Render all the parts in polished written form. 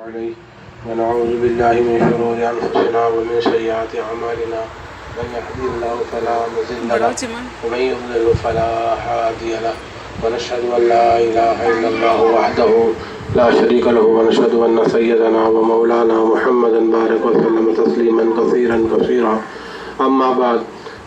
عليه ونعوذ بالله من شرور أنفسنا ومن سيئات أعمالنا من يهده الله فلا مضل له ومن يضلل فلا هادي له ونشهد أن لا إله إلا الله وحده لا شريك له ونشهد أن سيدنا ومولانا محمدا بارك وسلم تسليما كثيرا أما بعد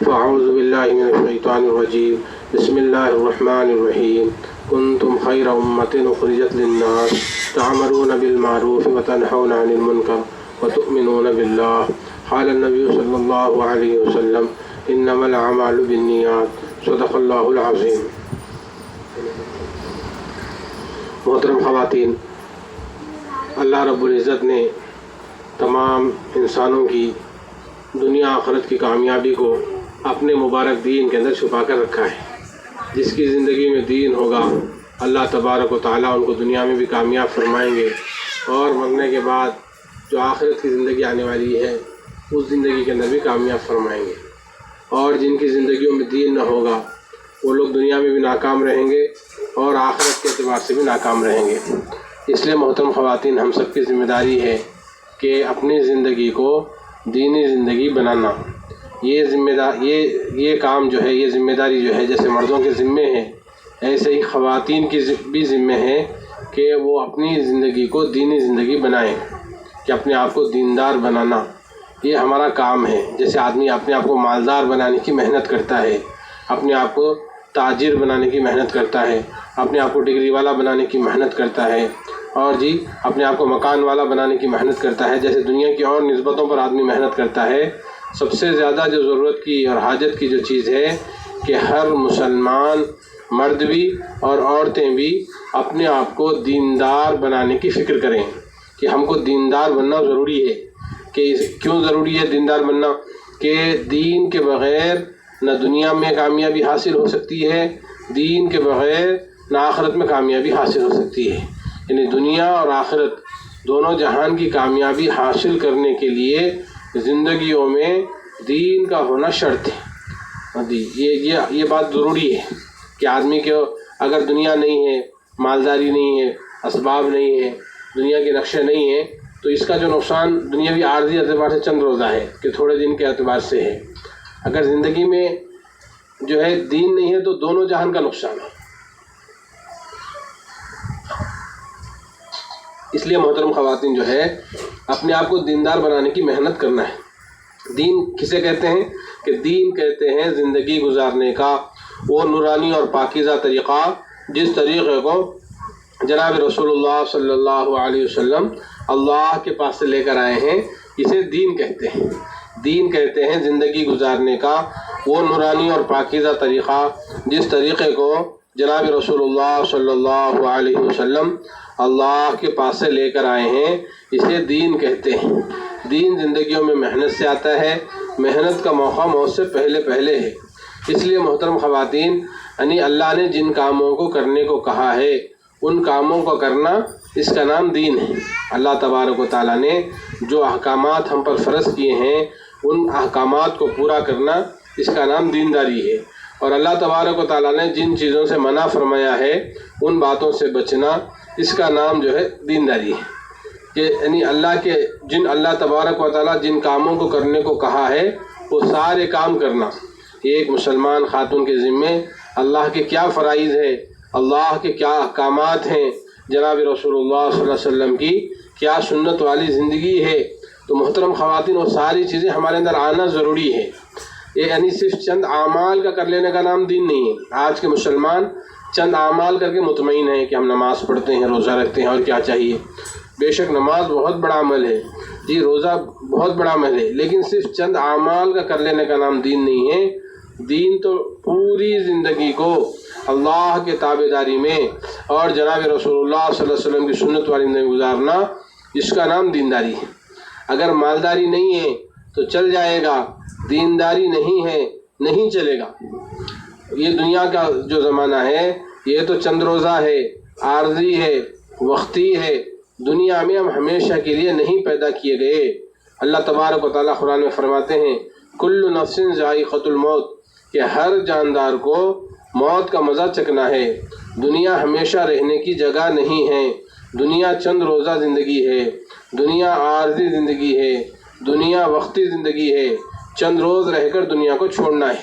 فأعوذ بالله من الشيطان الرجيم بسم الله الرحمن الرحيم كنتم خير أمة أخرجت للناس تعمرون بالمعروف وتنهون عن المنكر وتؤمنون بالله قال النبي صلى الله عليه وسلم إنما الأعمال بالنيات صدق الله العظيم۔ محترم خواتین، اللہ رب العزت نے تمام انسانوں کی دنیا آخرت کی کامیابی کو اپنے مبارک دین کے اندر چھپا کر رکھا ہے۔ جس کی زندگی میں دین ہوگا اللہ تبارک و تعالیٰ ان کو دنیا میں بھی کامیاب فرمائیں گے، اور مرنے کے بعد جو آخرت کی زندگی آنے والی ہے اس زندگی کے اندر بھی کامیاب فرمائیں گے۔ اور جن کی زندگیوں میں دین نہ ہوگا وہ لوگ دنیا میں بھی ناکام رہیں گے اور آخرت کے اعتبار سے بھی ناکام رہیں گے۔ اس لیے محترم خواتین، ہم سب کی ذمہ داری ہے کہ اپنی زندگی کو دینی زندگی بنانا۔ یہ کام جو ہے، یہ ذمہ داری جو ہے، جیسے مردوں کے ذمے ہیں ایسے ہی خواتین کی بھی ذمہ ہے کہ وہ اپنی زندگی کو دینی زندگی بنائیں، کہ اپنے آپ کو دیندار بنانا یہ ہمارا کام ہے۔ جیسے آدمی اپنے آپ کو مالدار بنانے کی محنت کرتا ہے، اپنے آپ کو تاجر بنانے کی محنت کرتا ہے، اپنے آپ کو ڈگری والا بنانے کی محنت کرتا ہے، اور اپنے آپ کو مکان والا بنانے کی محنت کرتا ہے۔ جیسے دنیا کی اور نسبتوں پر آدمی محنت کرتا ہے، سب سے زیادہ جو ضرورت کی اور حاجت کی جو چیز ہے کہ ہر مسلمان مرد بھی اور عورتیں بھی اپنے آپ کو دیندار بنانے کی فکر کریں کہ ہم کو دیندار بننا ضروری ہے۔ کہ کیوں ضروری ہے دیندار بننا؟ کہ دین کے بغیر نہ دنیا میں کامیابی حاصل ہو سکتی ہے، دین کے بغیر نہ آخرت میں کامیابی حاصل ہو سکتی ہے۔ یعنی دنیا اور آخرت دونوں جہان کی کامیابی حاصل کرنے کے لیے زندگیوں میں دین کا ہونا شرط ہے۔ یہ بات ضروری ہے کہ آدمی کو اگر دنیا نہیں ہے، مالداری نہیں ہے، اسباب نہیں ہے، دنیا کے نقشے نہیں ہیں، تو اس کا جو نقصان دنیاوی عارضی اعتبار سے چند روزہ ہے کہ تھوڑے دن کے اعتبار سے ہے۔ اگر زندگی میں جو ہے دین نہیں ہے تو دونوں جہان کا نقصان ہے۔ اس لیے محترم خواتین جو ہے اپنے آپ کو دیندار بنانے کی محنت کرنا ہے۔ دین کسے کہتے ہیں؟ کہ دین کہتے ہیں زندگی گزارنے کا وہ نورانی اور پاکیزہ طریقہ جس طریقے کو جناب رسول اللہ صلی اللہ علیہ وسلم اللہ کے پاس سے لے کر آئے ہیں، اسے دین کہتے ہیں۔ دین کہتے ہیں زندگی گزارنے کا وہ نورانی اور پاکیزہ طریقہ جس طریقے کو جناب رسول اللہ صلی اللہ علیہ وسلم اللہ کے پاس سے لے کر آئے ہیں، اسے دین کہتے ہیں۔ دین زندگیوں میں محنت سے آتا ہے، محنت کا موقع موت سے پہلے ہے۔ اس لیے محترم خواتین، یعنی اللہ نے جن کاموں کو کرنے کو کہا ہے ان کاموں کو کرنا، اس کا نام دین ہے۔ اللہ تبارک و تعالیٰ نے جو احکامات ہم پر فرض کیے ہیں ان احکامات کو پورا کرنا، اس کا نام دینداری ہے۔ اور اللہ تبارک و تعالیٰ نے جن چیزوں سے منع فرمایا ہے ان باتوں سے بچنا، اس کا نام جو ہے دینداری ہے۔ کہ یعنی اللہ تبارک و تعالیٰ جن کاموں کو کرنے کو کہا ہے وہ سارے کام کرنا۔ ایک مسلمان خاتون کے ذمے اللہ کے کیا فرائض ہے، اللہ کے کیا احکامات ہیں، جناب رسول اللہ صلی اللہ علیہ وسلم کی کیا سنت والی زندگی ہے، تو محترم خواتین وہ ساری چیزیں ہمارے اندر آنا ضروری ہے۔ یہ یعنی صرف چند اعمال کا کر لینے کا نام دین نہیں ہے۔ آج کے مسلمان چند اعمال کر کے مطمئن ہیں کہ ہم نماز پڑھتے ہیں، روزہ رکھتے ہیں، اور کیا چاہیے۔ بے شک نماز بہت بڑا عمل ہے، روزہ بہت بڑا عمل ہے، لیکن صرف چند اعمال کا کر لینے کا نام دین نہیں ہے۔ دین تو پوری زندگی کو اللہ کے تابعداری میں اور جناب رسول اللہ صلی اللہ علیہ وسلم کی سنت والی زندگی گزارنا، اس کا نام دینداری ہے۔ اگر مالداری نہیں ہے تو چل جائے گا، دینداری نہیں ہے نہیں چلے گا۔ یہ دنیا کا جو زمانہ ہے یہ تو چند روزہ ہے، عارضی ہے، وقتی ہے۔ دنیا میں ہم ہمیشہ کے لیے نہیں پیدا کیے گئے۔ اللہ تبارک و تعالیٰ قرآن میں فرماتے ہیں کل نفس ذائقۃ الموت، کہ ہر جاندار کو موت کا مزہ چکھنا ہے۔ دنیا ہمیشہ رہنے کی جگہ نہیں ہے، دنیا چند روزہ زندگی ہے، دنیا عارضی زندگی ہے، دنیا وقتی زندگی ہے، چند روز رہ کر دنیا کو چھوڑنا ہے۔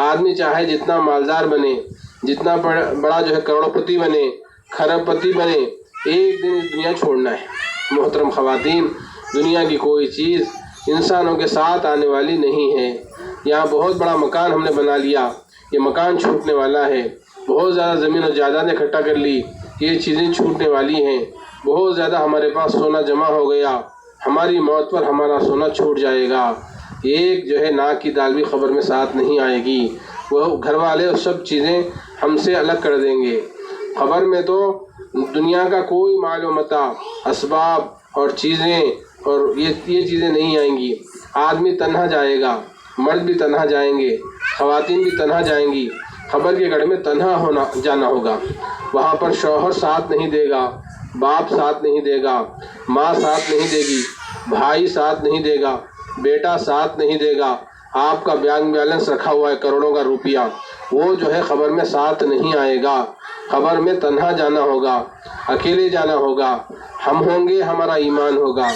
آدمی چاہے جتنا مالدار بنے، جتنا بڑا جو ہے کروڑ پتی بنے، کھرب پتی بنے، ایک دن اس دنیا چھوڑنا ہے۔ محترم خواتین، دنیا کی کوئی چیز انسانوں کے ساتھ آنے والی نہیں ہے۔ یہاں بہت بڑا مکان ہم نے بنا لیا، یہ مکان چھوٹنے والا ہے۔ بہت زیادہ زمین و جائیداد اکٹھا کر لی، یہ چیزیں چھوٹنے والی ہیں۔ بہت زیادہ ہمارے پاس سونا جمع ہو گیا، ہماری موت پر ہمارا سونا چھوٹ جائے گا۔ ایک جو ہے ناک کی دال بھی خبر میں ساتھ نہیں آئے گی، وہ گھر والے سب چیزیں ہم سے الگ کر دیں گے۔ خبر میں تو دنیا کا کوئی مال و متاع، اسباب اور چیزیں اور یہ چیزیں نہیں آئیں گی۔ آدمی تنہا جائے گا، مرد بھی تنہا جائیں گے، خواتین بھی تنہا جائیں گی۔ خبر کے گڑھ میں تنہا جانا ہوگا۔ وہاں پر شوہر ساتھ نہیں دے گا، باپ ساتھ نہیں دے گا، ماں ساتھ نہیں دے گی، بھائی ساتھ نہیں دے گا، بیٹا ساتھ نہیں دے گا۔ آپ کا بینک بیلنس رکھا ہوا ہے کروڑوں کا روپیہ، وہ جو ہے خبر میں ساتھ نہیں آئے گا۔ خبر میں تنہا جانا ہوگا، اکیلے جانا ہوگا۔ ہم ہوں گے، ہمارا ایمان ہوگا،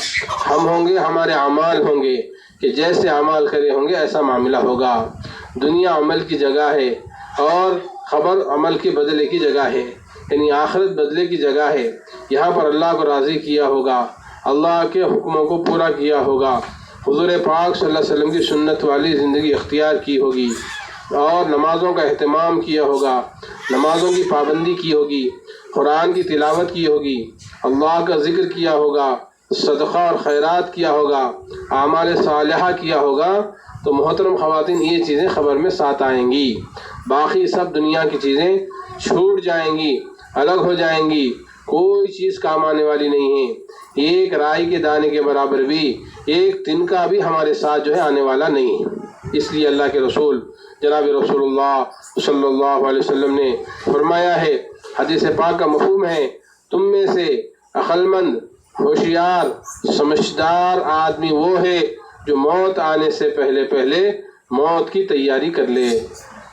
ہم ہوں گے، ہمارے اعمال ہوں گے کہ جیسے اعمال کرے ہوں گے ایسا معاملہ ہوگا۔ دنیا عمل کی جگہ ہے اور خبر عمل کے بدلے کی جگہ ہے، یعنی آخرت بدلے کی جگہ ہے۔ یہاں پر اللہ کو راضی کیا ہوگا، اللہ کے حکموں کو پورا کیا ہوگا، حضور پاک صلی اللہ علیہ وسلم کی سنت والی زندگی اختیار کی ہوگی اور نمازوں کا اہتمام کیا ہوگا، نمازوں کی پابندی کی ہوگی، قرآن کی تلاوت کی ہوگی، اللہ کا ذکر کیا ہوگا، صدقہ اور خیرات کیا ہوگا، اعمال صالحہ کیا ہوگا، تو محترم خواتین یہ چیزیں خبر میں ساتھ آئیں گی۔ باقی سب دنیا کی چیزیں چھوٹ جائیں گی، الگ ہو جائیں گی، کوئی چیز کام آنے والی نہیں ہے۔ ایک رائی کے دانے کے برابر بھی، ایک تنکا بھی ہمارے ساتھ جو ہے آنے والا نہیں ہے۔ اس لیے اللہ کے رسول جناب رسول اللہ صلی اللہ علیہ وسلم نے فرمایا ہے، حدیث پاک کا مفہوم ہے، تم میں سے عقل مند، ہوشیار، سمجھدار آدمی وہ ہے جو موت آنے سے پہلے موت کی تیاری کر لے۔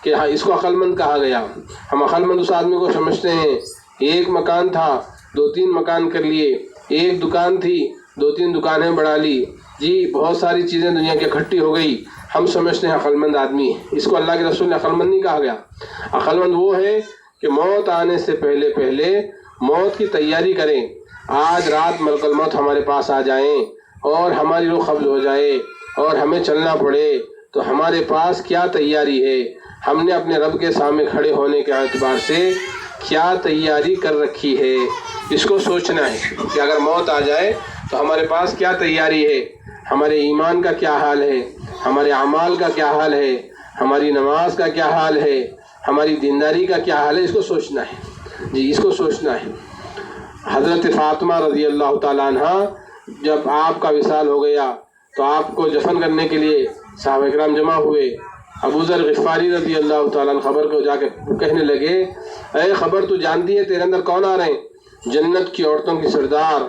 کہ ہاں اس کو عقل مند کہا گیا۔ ہم عقل مند اس آدمی کو سمجھتے ہیں، ایک مکان تھا 2-3 مکان کر لیے، ایک دکان تھی 2-3 دکانیں بڑھا لی، جی بہت ساری چیزیں دنیا کی اکٹھی ہو گئی، ہم سمجھتے ہیں عقل مند آدمی۔ اس کو اللہ کے رسول نے عقل مند نہیں کہا گیا۔ عقل مند وہ ہے کہ موت آنے سے پہلے موت کی تیاری کریں۔ آج رات ملک الموت ہمارے پاس آ جائیں اور ہماری روح قبض ہو جائے اور ہمیں چلنا پڑے تو ہمارے پاس کیا تیاری ہے، ہم نے اپنے رب کے سامنے کھڑے ہونے کے اعتبار سے کیا تیاری کر رکھی ہے۔ اس کو سوچنا ہے کہ اگر موت آ جائے تو ہمارے پاس کیا تیاری ہے، ہمارے ایمان کا کیا حال ہے، ہمارے اعمال کا کیا حال ہے، ہماری نماز کا کیا حال ہے، ہماری دینداری کا کیا حال ہے۔ اس کو سوچنا ہے، جی اس کو سوچنا ہے۔ حضرت فاطمہ رضی اللہ تعالیٰ عنہ جب آپ کا وصال ہو گیا تو آپ کو دفن کرنے کے لیے صحابہ کرام جمع ہوئے۔ ابو ذر غفاری رضی اللہ تعالیٰ عنہ خبر کو جا کے کہنے لگے، اے خبر تو جانتی ہے تیرے اندر کون آ رہے ہیں؟ جنت کی عورتوں کی سردار،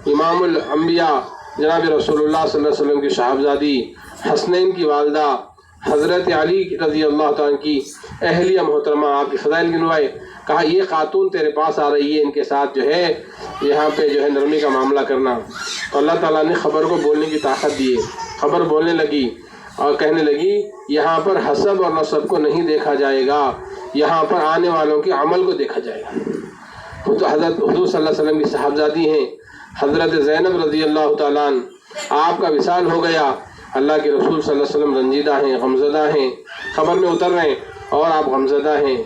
امام الانبیاء جناب رسول اللہ صلی اللہ علیہ وسلم کی صاحبزادی، حسنین کی والدہ حضرت علی رضی اللہ تعالیٰ کی اہلیہ محترمہ، آپ کی فضائل گنوائے۔ کہا یہ خاتون تیرے پاس آ رہی ہے، ان کے ساتھ جو ہے یہاں پہ جو ہے نرمی کا معاملہ کرنا۔ تو اللہ تعالیٰ نے خبر کو بولنے کی طاقت دی، خبر بولنے لگی اور کہنے لگی یہاں پر حسب اور نسب کو نہیں دیکھا جائے گا، یہاں پر آنے والوں کے عمل کو دیکھا جائے گا۔ تو حضرت حضور صلی اللہ علیہ وسلم کی صاحبزادی ہیں حضرت زینب رضی اللہ تعالیٰ عنہ، آپ کا وصال ہو گیا، اللہ کے رسول صلی اللہ علیہ وسلم رنجیدہ ہیں، غمزدہ ہیں، خبر میں اتر رہے ہیں اور آپ غمزدہ ہیں۔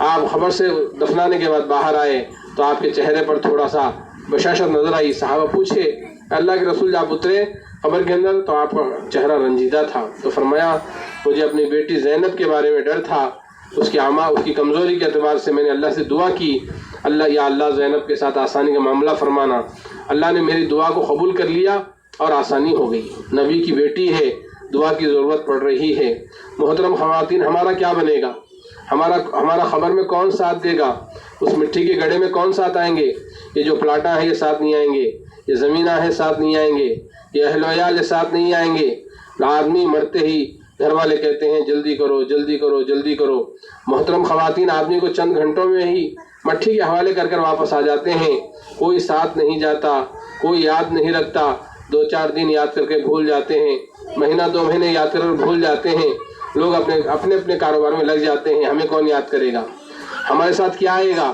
آپ خبر سے دفنانے کے بعد باہر آئے تو آپ کے چہرے پر تھوڑا سا بشاشت نظر آئی۔ صحابہ پوچھے اللہ کے رسول جب اترے قبر کے اندر تو آپ کا چہرہ رنجیدہ تھا، تو فرمایا مجھے اپنی بیٹی زینب کے بارے میں ڈر تھا، اس کی کمزوری کے اعتبار سے میں نے اللہ سے دعا کی، اللہ یا اللہ زینب کے ساتھ آسانی کا معاملہ فرمانا۔ اللہ نے میری دعا کو قبول کر لیا اور آسانی ہو گئی۔ نبی کی بیٹی ہے، دعا کی ضرورت پڑ رہی ہے۔ محترم خواتین، ہمارا کیا بنے گا؟ ہمارا خبر میں کون ساتھ دے گا؟ اس مٹی کے گڑھے میں کون ساتھ آئیں گے؟ یہ جو پلاٹاں ہیں یہ ساتھ نہیں آئیں گے، یہ زمیناں ہیں ساتھ نہیں آئیں گے، یہ اہل و عیال ساتھ نہیں آئیں گے۔ آدمی مرتے ہی گھر والے کہتے ہیں جلدی کرو جلدی کرو جلدی کرو، محترم خواتین آدمی کو چند گھنٹوں میں ہی مٹھی کے حوالے کر کر واپس آ جاتے ہیں، کوئی ساتھ نہیں جاتا، کوئی یاد نہیں رکھتا، 2-4 دن یاد کر کے بھول جاتے ہیں، مہینہ 2 مہینے یاد کر کے بھول جاتے ہیں، لوگ اپنے کاروبار میں لگ جاتے ہیں، ہمیں کون یاد کرے گا، ہمارے ساتھ کیا آئے گا،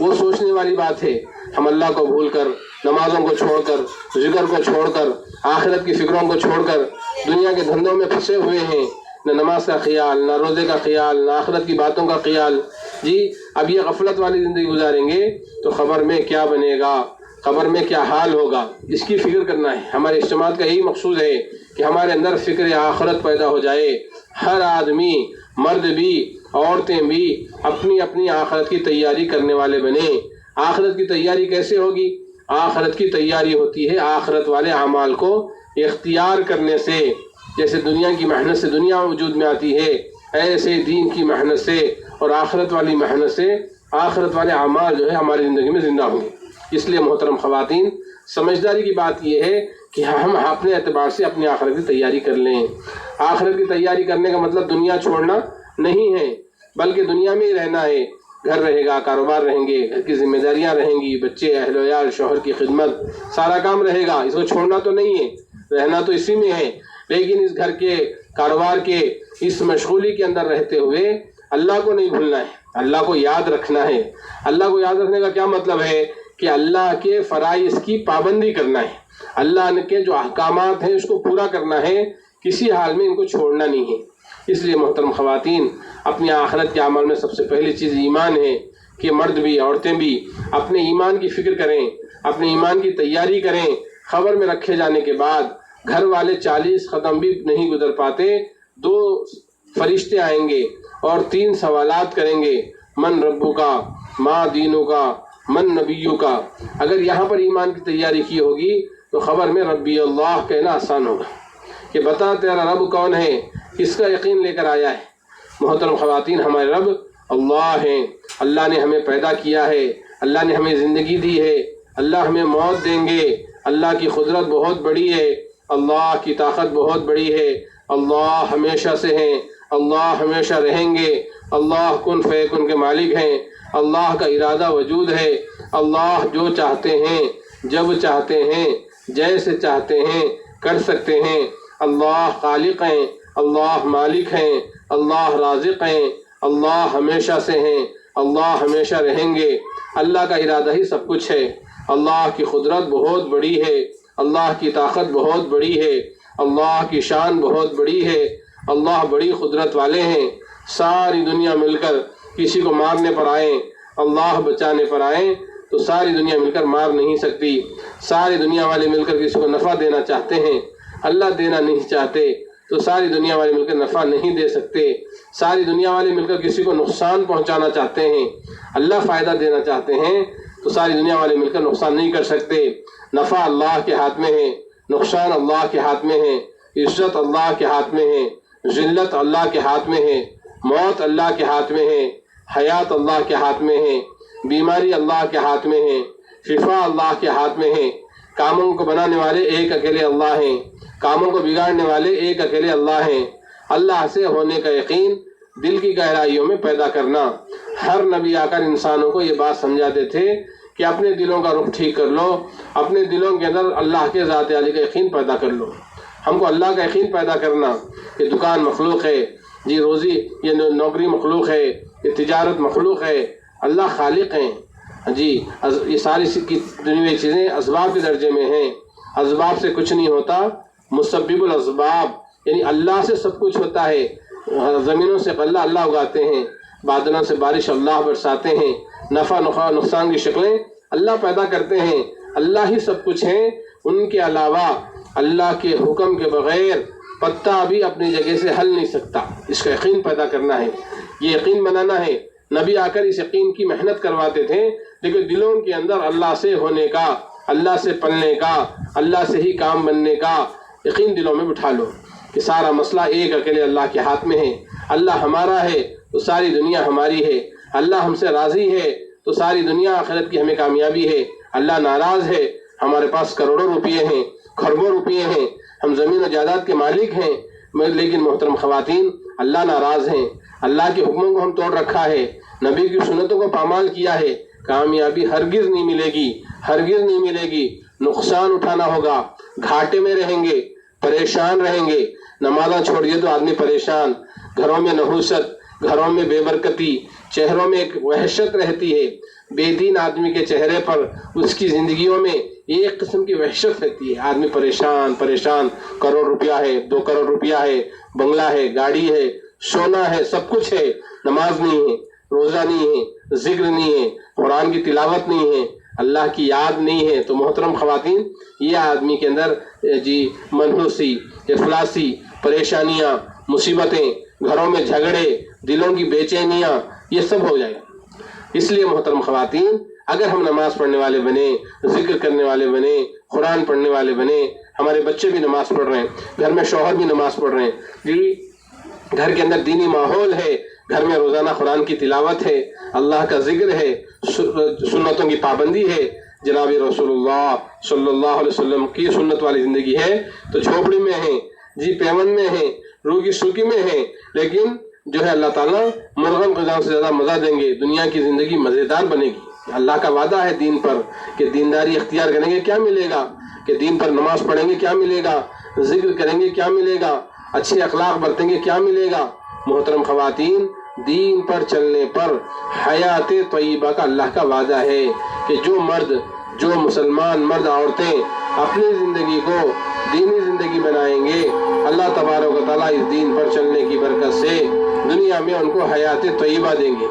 وہ سوچنے والی بات ہے۔ ہم اللہ کو بھول کر، نمازوں کو چھوڑ کر، ذکر کو چھوڑ کر، آخرت کی فکروں کو چھوڑ کر دنیا کے دھندوں میں پھنسے ہوئے ہیں، نہ نماز کا خیال، نہ روزے کا خیال، نہ آخرت کی باتوں کا خیال۔ جی اب یہ غفلت والی زندگی گزاریں گے تو خبر میں کیا بنے گا، قبر میں کیا حال ہوگا، اس کی فکر کرنا ہے۔ ہمارے اجتماع کا یہی مقصود ہے کہ ہمارے اندر فکر آخرت پیدا ہو جائے، ہر آدمی، مرد بھی، عورتیں بھی اپنی اپنی آخرت کی تیاری کرنے والے بنیں۔ آخرت کی تیاری کیسے ہوگی؟ آخرت کی تیاری ہوتی ہے آخرت والے اعمال کو اختیار کرنے سے۔ جیسے دنیا کی محنت سے دنیا وجود میں آتی ہے، ایسے دین کی محنت سے اور آخرت والی محنت سے آخرت والے اعمال جو ہے ہماری زندگی میں زندہ ہوں گے۔ اس لیے محترم خواتین، سمجھداری کی بات یہ ہے کہ ہم اپنے اعتبار سے اپنی آخرت کی تیاری کر لیں۔ آخرت کی تیاری کرنے کا مطلب دنیا چھوڑنا نہیں ہے، بلکہ دنیا میں ہی رہنا ہے۔ گھر رہے گا، کاروبار رہیں گے، گھر کی ذمہ داریاں رہیں گی، بچے، اہل و عیال، شوہر کی خدمت، سارا کام رہے گا۔ اس کو چھوڑنا تو نہیں ہے، رہنا تو اسی میں ہے، لیکن اس گھر کے، کاروبار کے، اس مشغولی کے اندر رہتے ہوئے اللہ کو نہیں بھولنا ہے، اللہ کو یاد رکھنا ہے۔ اللہ کو یاد رکھنے کا کیا مطلب ہے؟ کہ اللہ کے فرائض کی پابندی کرنا ہے، اللہ کے جو احکامات ہیں اس کو پورا کرنا ہے، کسی حال میں ان کو چھوڑنا نہیں ہے۔ اس لیے محترم خواتین، اپنی آخرت کے عمل میں سب سے پہلی چیز ایمان ہے کہ مرد بھی، عورتیں بھی اپنے ایمان کی فکر کریں، اپنے ایمان کی تیاری کریں۔ خبر میں رکھے جانے کے بعد گھر والے 40 قدم بھی نہیں گزر پاتے، 2 فرشتے آئیں گے اور 3 سوالات کریں گے، من ربو کا، ما دینو کا، من نبیو کا۔ اگر یہاں پر ایمان کی تیاری کی ہوگی تو خبر میں ربی اللہ کہنا آسان ہوگا کہ بتا تیرا رب کون ہے، کس کا یقین لے کر آیا ہے۔ محترم خواتین، ہمارے رب اللہ ہیں، اللہ نے ہمیں پیدا کیا ہے، اللہ نے ہمیں زندگی دی ہے، اللہ ہمیں موت دیں گے، اللہ کی قدرت بہت بڑی ہے، اللہ کی طاقت بہت بڑی ہے، اللہ ہمیشہ سے ہیں، اللہ ہمیشہ رہیں گے، اللہ کن فیکن کے مالک ہیں، اللہ کا ارادہ وجود ہے، اللہ جو چاہتے ہیں، جب چاہتے ہیں، جیسے چاہتے ہیں کر سکتے ہیں، اللہ خالق ہیں، اللہ مالک ہیں، اللہ رازق ہیں، اللہ ہمیشہ سے ہیں، اللہ ہمیشہ رہیں گے۔ اللہ کا ارادہ ہی سب کچھ ہے، اللہ کی قدرت بہت بڑی ہے، اللہ کی طاقت بہت بڑی ہے، اللہ کی شان بہت بڑی ہے، اللہ بڑی قدرت والے ہیں۔ ساری دنیا مل کر کسی کو مارنے پر آئیں، اللہ بچانے پر آئیں تو ساری دنیا مل کر مار نہیں سکتی۔ ساری دنیا والے مل کر کسی کو نفع دینا چاہتے ہیں، اللہ دینا نہیں چاہتے تو ساری دنیا والے مل کر نفع نہیں دے سکتے۔ ساری دنیا والے مل کر کسی کو نقصان پہنچانا چاہتے ہیں، اللہ فائدہ دینا چاہتے ہیں تو ساری دنیا والے مل کر نقصان نہیں کر سکتے۔ نفع اللہ کے ہاتھ میں ہے، نقصان اللہ کے ہاتھ میں ہے، عزت اللہ کے ہاتھ میں ہے، ذلت اللہ کے ہاتھ میں ہے، موت اللہ کے ہاتھ میں ہے، حیات اللہ کے ہاتھ میں ہے، بیماری اللہ کے ہاتھ میں ہے، شفا اللہ کے ہاتھ میں ہے۔ کاموں کو بنانے والے ایک اکیلے اللہ ہیں، کاموں کو بگاڑنے والے ایک اکیلے اللہ ہیں۔ اللہ سے ہونے کا یقین دل کی گہرائیوں میں پیدا کرنا۔ ہر نبی آ کر انسانوں کو یہ بات سمجھاتے تھے کہ اپنے دلوں کا رخ ٹھیک کر لو، اپنے دلوں کے اندر اللہ کے ذات عالی کا یقین پیدا کر لو۔ ہم کو اللہ کا یقین پیدا کرنا کہ دکان مخلوق ہے، جی روزی یہ نوکری مخلوق ہے، یہ تجارت مخلوق ہے، اللہ خالق ہیں۔ جی یہ ساری کی دنیا چیزیں اسباب کے درجے میں ہیں، اسباب سے کچھ نہیں ہوتا، مسبب الاسباب یعنی اللہ سے سب کچھ ہوتا ہے۔ زمینوں سے غلہ اللہ اگاتے ہیں، بادلوں سے بارش اللہ برساتے ہیں، نفع نقصان کی شکلیں اللہ پیدا کرتے ہیں، اللہ ہی سب کچھ ہیں۔ ان کے علاوہ اللہ کے حکم کے بغیر پتا بھی اپنی جگہ سے ہل نہیں سکتا۔ اس کا یقین پیدا کرنا ہے، یہ یقین بنانا ہے۔ نبی آ کر اس یقین کی محنت کرواتے تھے، لیکن دلوں کے اندر اللہ سے ہونے کا، اللہ سے پلنے کا، اللہ سے ہی کام بننے کا یقین دلوں میں بٹھا لو کہ سارا مسئلہ ایک اکیلے اللہ کے ہاتھ میں ہے۔ اللہ ہمارا ہے تو ساری دنیا ہماری ہے، اللہ ہم سے راضی ہے تو ساری دنیا آخرت کی ہمیں کامیابی ہے، اللہ ناراض ہے، ہمارے پاس کروڑوں روپیے ہیں، کھربوں روپیے ہیں، ہم زمین و جائیداد کے مالک ہیں، لیکن محترم خواتین اللہ ناراض ہیں، اللہ کے حکموں کو ہم توڑ رکھا ہے، نبی کی سنتوں کو پامال کیا ہے، کامیابی ہرگز نہیں ملے گی، ہرگز نہیں ملے گی، نقصان اٹھانا ہوگا، گھاٹے میں رہیں گے، پریشان رہیں گے۔ نمازاں چھوڑیے تو آدمی پریشان، گھروں میں نحوست، گھروں میں بے برکتی، چہروں میں ایک وحشت رہتی ہے، بے دین آدمی کے چہرے پر، اس کی زندگیوں میں ایک قسم کی وحشت رہتی ہے، آدمی پریشان پریشان، کروڑ روپیہ ہے، 2 کروڑ روپیہ ہے، بنگلہ ہے، گاڑی ہے، سونا ہے، سب کچھ ہے، نماز نہیں ہے، روزہ نہیں ہے، ذکر نہیں ہے، قرآن کی تلاوت نہیں ہے، اللہ کی یاد نہیں ہے، تو محترم خواتین یہ آدمی کے اندر منحوسی، افلاسی، پریشانیاں، مصیبتیں، گھروں میں جھگڑے، دلوں کی بے چینیاں، یہ سب ہو جائے گا۔ اس لیے محترم خواتین اگر ہم نماز پڑھنے والے بنے، ذکر کرنے والے بنے، قرآن پڑھنے والے بنے، ہمارے بچے بھی نماز پڑھ رہے ہیں، گھر میں شوہر بھی نماز پڑھ رہے ہیں، گھر کے اندر دینی ماحول ہے، گھر میں روزانہ قرآن کی تلاوت ہے، اللہ کا ذکر ہے، سنتوں کی پابندی ہے، جناب رسول اللہ صلی اللہ علیہ وسلم کی سنت والی زندگی ہے، تو جھوپڑی میں ہیں، جی پیون میں ہیں، روح کی سوکی میں ہیں، لیکن جو ہے اللہ تعالیٰ مرغم غذا سے زیادہ مزہ دیں گے، دنیا کی زندگی مزیدار بنے گی۔ اللہ کا وعدہ ہے دین پر کہ دینداری اختیار کریں گے کیا ملے گا، کہ دین پر نماز پڑھیں گے کیا ملے گا، ذکر کریں گے کیا ملے گا، اچھے اخلاق برتیں گے کیا ملے گا۔ محترم خواتین دین پر چلنے پر حیات طیبہ کا اللہ کا وعدہ ہے کہ جو مسلمان مرد عورتیں اپنی زندگی کو دینی زندگی بنائیں گے، اللہ تبارک و تعالیٰ اس دین پر چلنے کی برکت سے دنیا میں ان کو حیات طیبہ دیں گے۔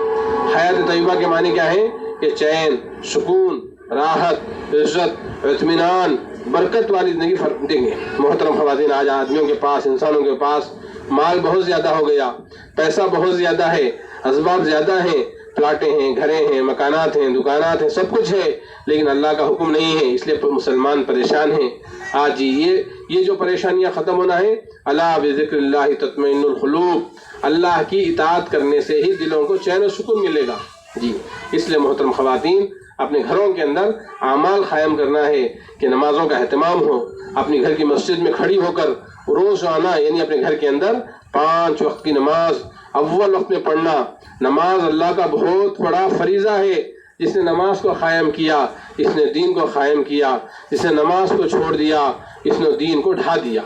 حیات طیبہ کے معنی کیا ہے کہ چین، سکون، راحت، عزت، اطمینان، برکت والی زندگی دیں گے۔ محترم خواتین آج آدمیوں کے پاس، انسانوں کے پاس مال بہت زیادہ ہو گیا، پیسہ بہت زیادہ ہے، اسباب زیادہ ہیں، پلاٹیں ہیں، گھریں ہیں، مکانات ہیں، دکانات ہیں، سب کچھ ہے، لیکن اللہ کا حکم نہیں ہے، اس لیے مسلمان پریشان ہیں۔ آج یہ جو پریشانیاں ختم ہونا ہے، الا بذکر اللہ تطمئن القلوب، اللہ کی اطاعت کرنے سے ہی دلوں کو چین و سکون ملے گا۔ جی اس لیے محترم خواتین اپنے گھروں کے اندر اعمال قائم کرنا ہے کہ نمازوں کا اہتمام ہو، اپنی گھر کی مسجد میں کھڑی ہو کر روزانہ یعنی اپنے گھر کے اندر 5 وقت کی نماز اول وقت میں پڑھنا۔ نماز اللہ کا بہت بڑا فریضہ ہے، جس نے نماز کو قائم کیا اس نے دین کو قائم کیا، جس نے نماز کو چھوڑ دیا اس نے دین کو ڈھا دیا۔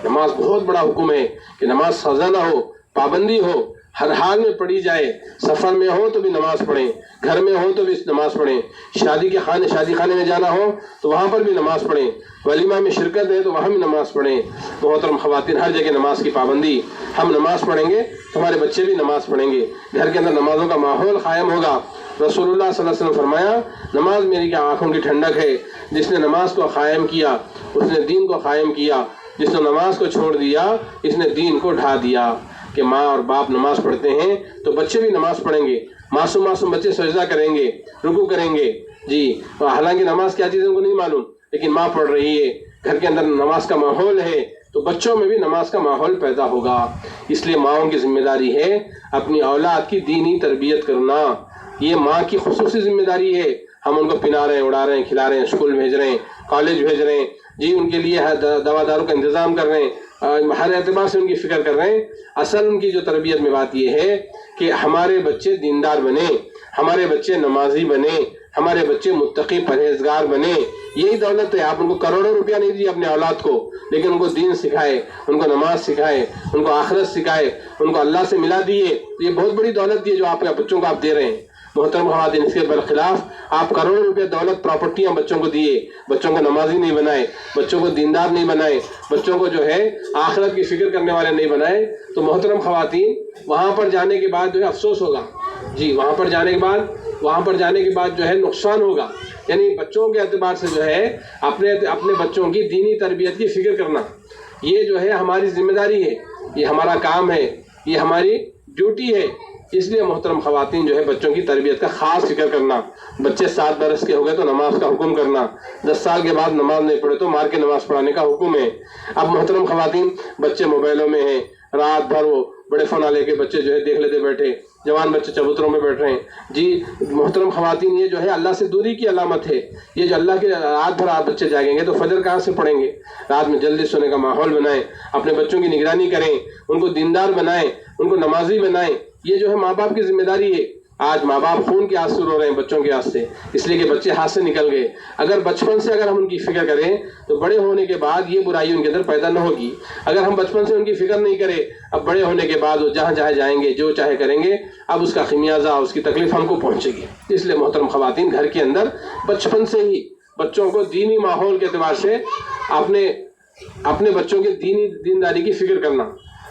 نماز بہت بڑا حکم ہے کہ نماز سزا نہ ہو، پابندی ہو، ہر حال میں پڑھی جائے، سفر میں ہو تو بھی نماز پڑھیں، گھر میں ہو تو بھی نماز پڑھیں، شادی خانے میں جانا ہو تو وہاں پر بھی نماز پڑھیں، ولیمہ میں شرکت ہے تو وہاں بھی نماز پڑھیں۔ محترم خواتین ہر جگہ نماز کی پابندی، ہم نماز پڑھیں گے تو ہمارے بچے بھی نماز پڑھیں گے، گھر کے اندر نمازوں کا ماحول قائم ہوگا۔ رسول اللہ صلی اللہ علیہ وسلم فرمایا نماز میری آنکھوں کی ٹھنڈک ہے، جس نے نماز کو قائم کیا اس نے دین کو قائم کیا، جس نے نماز کو چھوڑ دیا اس نے دین کو ڈھا دیا۔ کہ ماں اور باپ نماز پڑھتے ہیں تو بچے بھی نماز پڑھیں گے، معصوم بچے سجدہ کریں گے، رکوع کریں گے، جی حالانکہ نماز کیا چیز ہے ان کو نہیں معلوم، لیکن ماں پڑھ رہی ہے، گھر کے اندر نماز کا ماحول ہے تو بچوں میں بھی نماز کا ماحول پیدا ہوگا۔ اس لیے ماؤں کی ذمہ داری ہے اپنی اولاد کی دینی تربیت کرنا، یہ ماں کی خصوصی ذمہ داری ہے۔ ہم ان کو پنا رہے ہیں، اڑا رہے ہیں، کھلا رہے ہیں، اسکول بھیج رہے ہیں، کالج بھیج رہے ہیں، جی ان کے لیے دوا داروں کا انتظام کر رہے ہیں، ہر اعتبار سے ان کی فکر کر رہے ہیں۔ اصل ان کی جو تربیت میں بات یہ ہے کہ ہمارے بچے دیندار بنے، ہمارے بچے نمازی بنے، ہمارے بچے متقی پرہیزگار بنے، یہی دولت ہے۔ آپ ان کو کروڑوں روپیہ نہیں دیجیے اپنے اولاد کو، لیکن ان کو دین سکھائے، ان کو نماز سکھائے، ان کو آخرت سکھائے، ان کو اللہ سے ملا دیے، یہ بہت بڑی دولت ہے جو آپ بچوں کو آپ دے رہے ہیں۔ محترم خواتین اس کے برخلاف آپ کروڑوں روپے دولت پراپرٹیاں بچوں کو دیے، بچوں کو نمازی نہیں بنائے، بچوں کو دیندار نہیں بنائے، بچوں کو جو ہے آخرت کی فکر کرنے والے نہیں بنائے، تو محترم خواتین وہاں پر جانے کے بعد جو ہے افسوس ہوگا، جی وہاں پر جانے کے بعد جو ہے نقصان ہوگا۔ یعنی بچوں کے اعتبار سے جو ہے اپنے بچوں کی دینی تربیت کی فکر کرنا، یہ جو ہے ہماری ذمہ داری ہے، یہ ہمارا کام ہے، یہ ہماری ڈیوٹی ہے۔ اس لیے محترم خواتین جو ہے بچوں کی تربیت کا خاص فکر کرنا۔ بچے 7 برس کے ہو گئے تو نماز کا حکم کرنا، 10 سال کے بعد نماز نہیں پڑھے تو مار کے نماز پڑھانے کا حکم ہے۔ اب محترم خواتین بچے موبائلوں میں ہیں، رات بھر وہ بڑے فون لے کے بچے جو ہے دیکھ لیتے بیٹھے، جوان بچے چبوتروں میں بیٹھ رہے ہیں جی۔ محترم خواتین، یہ جو ہے اللہ سے دوری کی علامت ہے۔ یہ جو اللہ کے رات بھر آپ بچے جاگیں گے تو فجر کہاں سے پڑھیں گے؟ رات میں جلدی سونے کا ماحول بنائیں، اپنے بچوں کی نگرانی کریں، ان کو دیندار بنائیں، ان کو نمازی بنائیں۔ یہ جو ہے ماں باپ کی ذمہ داری ہے۔ آج ماں باپ خون کے آنسو رو رہے ہیں بچوں کے ہاتھ سے، اس لیے کہ بچے ہاتھ سے نکل گئے۔ اگر بچپن سے اگر ہم ان کی فکر کریں تو بڑے ہونے کے بعد یہ برائی ان کے اندر پیدا نہ ہوگی۔ اگر ہم بچپن سے ان کی فکر نہیں کریں، اب بڑے ہونے کے بعد وہ جہاں جہاں جائیں گے، جو چاہے کریں گے، اب اس کا خمیازہ، اس کی تکلیف ہم کو پہنچے گی۔ اس لیے محترم خواتین، گھر کے اندر بچپن سے ہی بچوں کو دینی ماحول کے اعتبار سے اپنے بچوں کے دینداری کی فکر کرنا،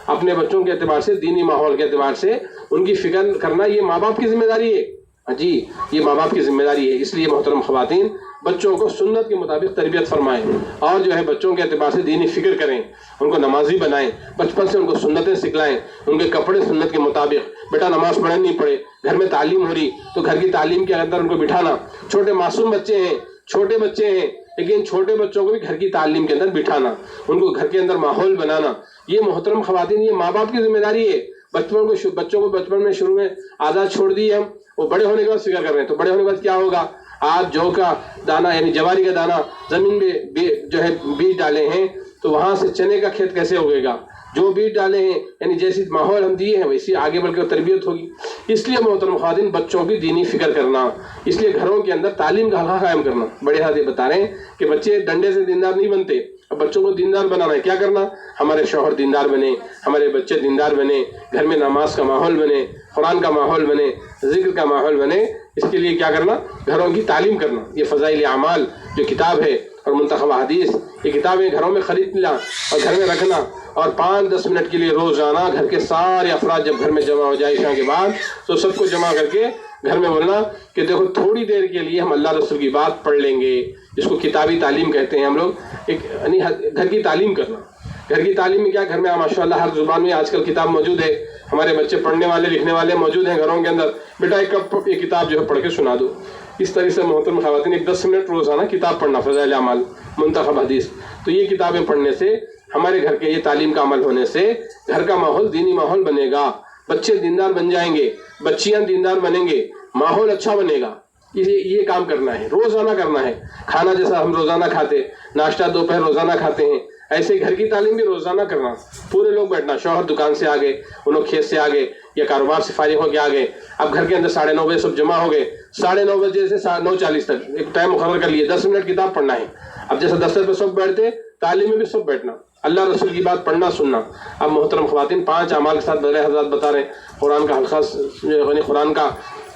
اپنے بچوں کے اعتبار سے دینی ماحول کے اعتبار سے ان کی فکر کرنا، یہ ماں باپ کی ذمہ داری ہے جی، یہ ماں باپ کی ذمہ داری ہے۔ اس لیے محترم خواتین، بچوں کو سنت کے مطابق تربیت فرمائیں اور جو ہے بچوں کے اعتبار سے دینی فکر کریں، ان کو نمازی بنائیں، بچپن سے ان کو سنتیں سکھلائیں، ان کے کپڑے سنت کے مطابق۔ بیٹا نماز پڑھے نہیں پڑھے، گھر میں تعلیم ہو رہی تو گھر کی تعلیم کے اندر ان کو بٹھانا۔ چھوٹے معصوم بچے ہیں، چھوٹے بچے ہیں، لیکن چھوٹے بچوں کو بھی گھر کی تعلیم کے اندر بٹھانا، ان کو گھر کے اندر ماحول بنانا، یہ محترم خواتین، یہ ماں باپ کی ذمہ داری ہے۔ بچوں کو بچپن میں شروع میں عادات چھوڑ دی ہم، وہ بڑے ہونے کے بعد فکر کر رہے ہیں، تو بڑے ہونے کے بعد کیا ہوگا؟ آج جو کا دانہ یعنی جواری کا دانہ زمین میں جو ہے بیج ڈالے ہیں، تو وہاں سے چنے کا کھیت کیسے اگے گا؟ جو بیج ڈالے ہیں یعنی جیسی ماحول ہم دیے ہیں ویسی آگے بڑھ کر تربیت ہوگی۔ اس لیے محترم خواتین، بچوں کی دینی فکر کرنا، اس لیے گھروں کے اندر تعلیم کا حلقہ قائم کرنا۔ بڑے حضرات بتا رہے ہیں کہ بچے ڈنڈے سے دیندار نہیں بنتے، اب بچوں کو دیندار بنانا ہے۔ کیا کرنا؟ ہمارے شوہر دیندار بنے، ہمارے بچے دیندار بنے، گھر میں نماز کا ماحول بنے، قرآن کا ماحول بنے، ذکر کا ماحول بنے۔ اس کے لیے کیا کرنا؟ گھروں کی تعلیم کرنا۔ یہ فضائل اعمال جو کتاب ہے اور منتخب حدیث، یہ کتابیں گھروں میں خریدنا اور گھر میں رکھنا، اور 5-10 منٹ کے لیے روزانہ گھر کے سارے افراد جب گھر میں جمع ہو جائے عشاء کے بعد، تو سب کو جمع کر کے گھر میں بولنا کہ دیکھو تھوڑی دیر کے لیے ہم اللہ رسول کی بات پڑھ لیں گے، جس کو کتابی تعلیم کہتے ہیں ہم لوگ۔ یعنی گھر کی تعلیم کرنا۔ گھر کی تعلیم میں کیا؟ گھر میں ماشاءاللہ ہر زبان میں آج کل کتاب موجود ہے، ہمارے بچے پڑھنے والے لکھنے والے موجود ہیں گھروں کے اندر۔ بیٹا ایک کتاب جو ہے پڑھ کے سنا دو۔ اس طرح سے محترم خواتین، ایک 10 منٹ روزانہ کتاب پڑھنا، فضائل اعمال، منتخب حدیث۔ تو یہ کتابیں پڑھنے سے، ہمارے گھر کے یہ تعلیم کا عمل ہونے سے گھر کا ماحول دینی ماحول بنے گا، بچے دیندار بن جائیں گے، بچیاں دیندار بنیں گے، ماحول اچھا بنے گا۔ یہ کام کرنا ہے، روزانہ کرنا ہے۔ کھانا جیسا ہم روزانہ کھاتے، ناشتہ دوپہر روزانہ کھاتے ہیں، ایسے گھر کی تعلیم بھی روزانہ کرنا۔ پورے لوگ بیٹھنا، شوہر دکان سے آگے، انہوں کھیت سے آگے یا کاروبار سے فارغ ہو کے آگے، اب گھر کے اندر 9:30 بجے سب جمع ہو گئے، 9:30 بجے سے 9:40 تک ایک ٹائم مقرر کر لیے، 10 منٹ کتاب پڑھنا ہے۔ اب جیسے دفتر پہ سب بیٹھتے، تعلیم میں بھی سب بیٹھنا، اللہ رسول کی بات پڑھنا سننا۔ اب محترم خواتین، 5 اعمال کے ساتھ بڑے حضرات بتا رہے ہیں، قرآن کا حلقہ، یعنی قرآن کا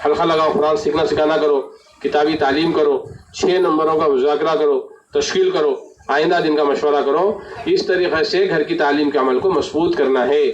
حلقہ لگاؤ، قرآن سیکھنا سکھانا کرو، کتابی تعلیم کرو، 6 نمبروں کا مذاکرہ کرو، تشکیل کرو، آئندہ دن کا مشورہ کرو۔ اس طریقے سے گھر کی تعلیم کے عمل کو مضبوط کرنا ہے۔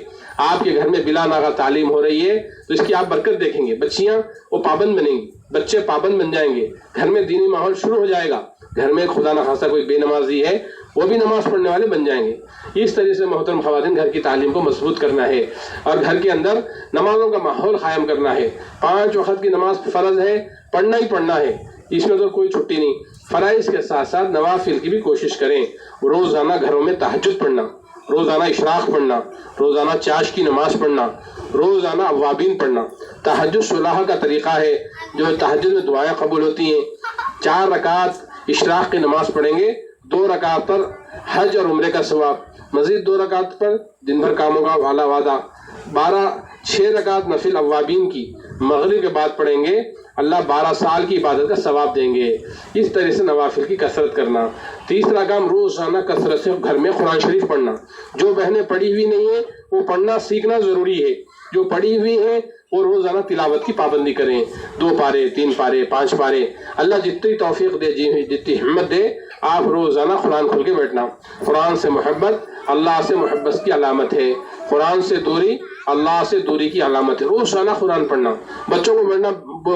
آپ کے گھر میں بلا ناغہ تعلیم ہو رہی ہے تو اس کی آپ برکت دیکھیں گے، بچیاں وہ پابند بنیں گی، بچے پابند بن جائیں گے، گھر میں دینی ماحول شروع ہو جائے گا، گھر میں خدا نخواستہ کوئی بے نمازی ہے وہ بھی نماز پڑھنے والے بن جائیں گے۔ اس طرح سے محترم خواتین، گھر کی تعلیم کو مضبوط کرنا ہے اور گھر کے اندر نمازوں کا ماحول قائم کرنا ہے۔ 5 وقت کی نماز فرض ہے، پڑھنا ہی پڑھنا ہے، اس میں تو کوئی چھٹی نہیں۔ فرائض کے ساتھ ساتھ نوافل کی بھی کوشش کریں۔ روزانہ گھروں میں تہجد پڑھنا، روزانہ اشراق پڑھنا، روزانہ چاش کی نماز پڑھنا، روزانہ اوابین پڑھنا۔ تہجد صلاح کا طریقہ ہے، جو تہجد میں دعائیں قبول ہوتی ہیں۔ 4 رکعت اشراق کی نماز پڑھیں گے، 2 رکعت پر حج اور عمرے کا ثواب، مزید 2 رکعت پر دن بھر کاموں کا اعلیٰ وعدہ۔ 6 رکعت نفل اوابین کی مغرب کے بعد پڑھیں گے، اللہ 12 سال کی عبادت کا ثواب دیں گے۔ اس طرح سے نوافل کی کثرت کرنا۔ تیسرا کام، روزانہ کثرت سے گھر میں قرآن شریف پڑھنا۔ جو بہنیں پڑھی ہوئی نہیں ہیں وہ پڑھنا سیکھنا ضروری ہے، جو پڑھی ہوئی ہیں وہ روزانہ تلاوت کی پابندی کریں، 2 پارے 3 پارے 5 پارے، اللہ جتنی توفیق دے، جتنی ہمت دے، آپ روزانہ قرآن کھول کے بیٹھنا۔ قرآن سے محبت اللہ سے محبت کی علامت ہے، قرآن سے دوری اللہ سے دوری کی علامت ہے۔ روزانہ قرآن پڑھنا، بچوں کو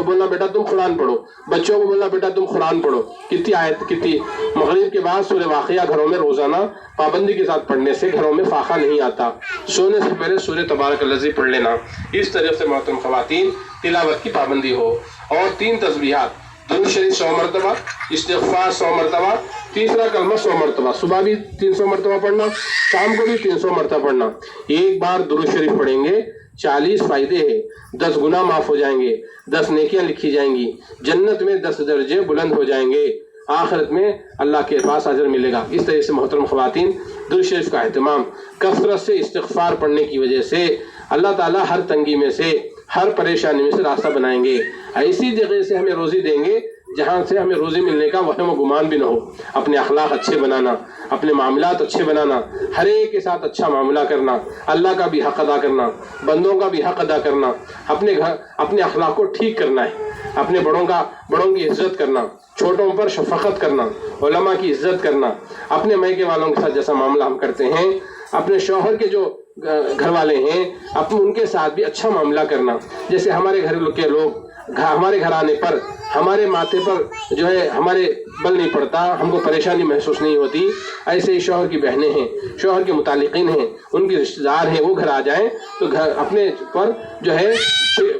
بولنا بیٹا تم قرآن پڑھو، بچوں کو بولنا بیٹا تم قرآن پڑھو۔ کتنی آیت، کتنی مغرب کے بعد سورہ واقعہ گھروں میں روزانہ پابندی کے ساتھ پڑھنے سے گھروں میں فاقہ نہیں آتا۔ سونے سے پہلے سورہ تبارک الذی پڑھ لینا۔ اس طرح سے محترم خواتین تلاوت کی پابندی ہو۔ اور 3 تسبیحات، درود شریف 100 مرتبہ، استغفار 100 مرتبہ، تیسرا کلمہ 100 مرتبہ، صبح بھی 300 مرتبہ پڑھنا، شام کو بھی 300 مرتبہ پڑھنا۔ ایک بار درود شریف پڑھیں گے 40 فائدے ہیں، 10 گناہ معاف ہو جائیں گے، 10 نیکیاں لکھی جائیں گی، جنت میں 10 درجے بلند ہو جائیں گے، آخرت میں اللہ کے پاس اجر ملے گا۔ اس طرح سے محترم خواتین، درود شریف کا اہتمام کثرت سے استغفار پڑھنے کی وجہ سے اللہ تعالیٰ ہر تنگی میں سے، ہر پریشانی میں سے راستہ بنائیں گے۔ ایسی جگہ سے ہمیں روزی دیں گے جہاں سے ہمیں روزی ملنے کا وہم و گمان بھی نہ ہو۔ اپنے اخلاق اچھے بنانا، اپنے معاملات اچھے بنانا، ہر ایک کے ساتھ اچھا معاملہ کرنا، اللہ کا بھی حق ادا کرنا، بندوں کا بھی حق ادا کرنا، اپنے اخلاق کو ٹھیک کرنا ہے، اپنے بڑوں کی عزت کرنا، چھوٹوں پر شفقت کرنا، علماء کی عزت کرنا، اپنے میکے والوں کے ساتھ جیسا معاملہ ہم کرتے ہیں، اپنے شوہر کے جو گھر والے ہیں ان کے ساتھ بھی اچھا معاملہ کرنا۔ جیسے ہمارے گھر کے لوگ ہمارے گھر آنے پر ہمارے ماتھے پر جو ہے ہمارے بل نہیں پڑتا، ہم کو پریشانی محسوس نہیں ہوتی، ایسے ہی شوہر کی بہنیں ہیں، شوہر کے متعلقین ہیں، ان کے رشتہ دار ہیں، وہ گھر آ جائیں تو گھر اپنے پر جو ہے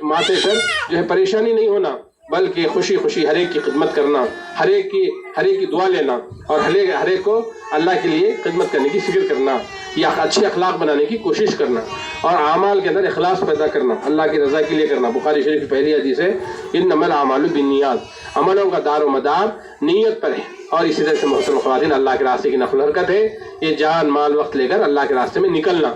ماتھے پر جو ہے پریشانی نہیں ہونا، بلکہ خوشی خوشی ہر ایک کی خدمت کرنا، ہر ایک کی دعا لینا، اور ہر ایک کو اللہ کے لیے خدمت کرنے کی فکر کرنا، یا اچھے اخلاق بنانے کی کوشش کرنا، اور اعمال کے اندر اخلاص پیدا کرنا، اللہ کی رضا کے لیے کرنا۔ بخاری شریف کی پہلی حدیث ہے انما الاعمال بالنیات، عملوں کا دار و مدار نیت پر ہے۔ اور اسی طرح سے محترم خواتین، اللہ کے راستے کی نفل حرکت ہے، یہ جان مال وقت لے کر اللہ کے راستے میں نکلنا۔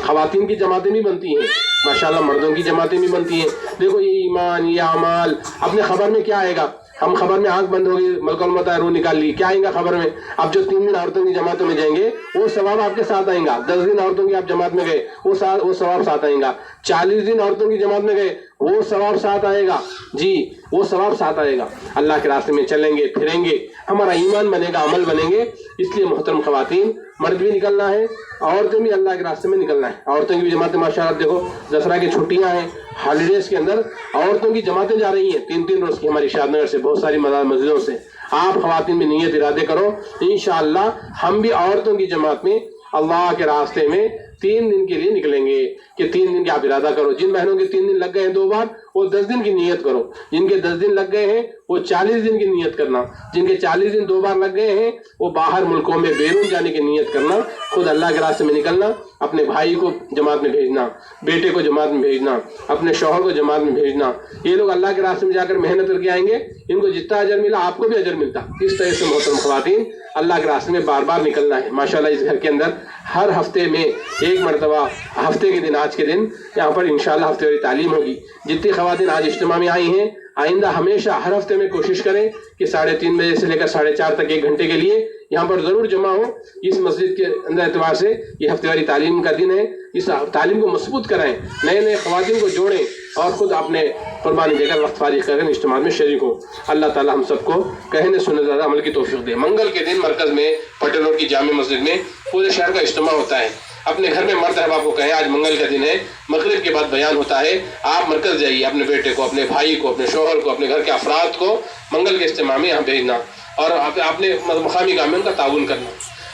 خواتین کی جماعتیں بھی بنتی ہیں ماشاءاللہ، مردوں کی جماعتیں بھی بنتی ہیں۔ دیکھو یہ ایمان، یہ اعمال، اپنے خبر میں کیا آئے گا؟ ہم خبر میں آنکھ بند ہوگی، ملک الموت روح نکال لی، کیا آئیں گا خبر میں؟ اب جو 3 دن عورتوں کی جماعتوں میں جائیں گے وہ ثواب آپ کے ساتھ آئیں گا، 10 دن عورتوں کی آپ جماعت میں گئے وہ ثواب ساتھ آئیں گا، 40 دن عورتوں کی جماعت میں گئے وہ ثواب ساتھ آئے گا، جی وہ ثواب ساتھ آئے گا۔ اللہ کے راستے میں چلیں گے، پھریں گے، ہمارا ایمان بنے گا، عمل بنیں گے۔ اس لیے محترم خواتین، مرد بھی نکلنا ہے، عورتیں بھی اللہ کے راستے میں نکلنا ہے۔ عورتوں کی بھی جماعتیں ماشاءاللہ دیکھو، دسہرہ کی چھٹیاں ہیں، ہالیڈیز کے اندر عورتوں کی جماعتیں جا رہی ہیں 3 روز کی، ہماری شاد نگر سے، بہت ساری مسجدوں سے۔ آپ خواتین بھی نیت ارادے کرو، انشاءاللہ ہم بھی عورتوں کی جماعت میں اللہ کے راستے میں 3 دن کے لیے نکلیں گے، کہ 3 دن کا آپ ارادہ کرو۔ جن بہنوں کے 3 دن لگ گئے ہیں 2 بار، وہ 10 دن کی نیت کرو۔ جن کے 10 دن لگ گئے ہیں وہ 40 دن کی نیت کرنا۔ جن کے 40 دن 2 بار لگ گئے ہیں وہ باہر ملکوں میں بیرون جانے کی نیت کرنا، خود اللہ کے راستے میں نکلنا، اپنے بھائی کو جماعت میں بھیجنا، بیٹے کو جماعت میں بھیجنا، اپنے شوہر کو جماعت میں بھیجنا۔ یہ لوگ اللہ کے راستے میں جا کر محنت کر کے آئیں گے، ان کو جتنا اجر ملا آپ کو بھی اجر ملتا۔ اس طرح سے محترم خواتین، اللہ کے راستے میں بار بار نکلنا ہے۔ ماشاءاللہ اس گھر کے اندر ہر ہفتے میں 1 مرتبہ، ہفتے کے دن، آج کے دن یہاں پر انشاءاللہ ہفتے والی تعلیم ہوگی۔ جتنی خواتین آج اجتماع میں آئی ہیں، آئندہ ہمیشہ ہر ہفتے میں کوشش کریں کہ 3:30 بجے سے لے کر 4:30 تک 1 گھنٹے کے لیے یہاں پر ضرور جمع ہو۔ اس مسجد کے اندر اعتبار سے یہ ہفتے والی تعلیم کا دن ہے، اس تعلیم کو مضبوط کرائیں، نئے خواتین کو جوڑیں، اور خود اپنے قربانی دے کر وقت فارغ کر کے اجتماع میں شریک ہو۔ اللہ تعالی ہم سب کو کہنے سننے زیادہ عمل کی توفیق دے۔ منگل کے دن مرکز میں پٹیل روڈ کی جامع مسجد میں پورے شہر کا اجتماع ہوتا ہے۔ اپنے گھر میں مرد احباب کو کہیں آج منگل کا دن ہے، مغرب کے بعد بیان ہوتا ہے، آپ مرکز جائیے، اپنے بیٹے کو، اپنے بھائی کو، اپنے شوہر کو، اپنے گھر کے افراد کو منگل کے اجتماع میں یہاں بھیجنا، اور اپنے مقامی کام میں ان کا تعاون کرنا۔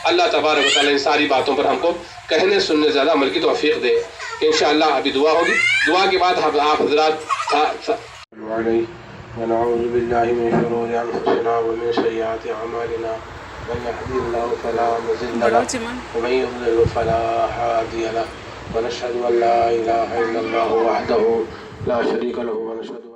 اللہ تبارک و تعالیٰ ان ساری باتوں پر ہم کو کہنے سننے زیادہ عمل کی توفیق دے۔ انشاءاللہ ابھی دعا ہوگی، دعا کے بعد آپ حضرات ونعوذ باللہ من شرور انفسنا ومن سیئات اعمالنا، من يهده الله فلا مضل له ومن يضلل فلا هادي له، ونشهد ان لا اله الا الله وحده لا شريك له، ونشهد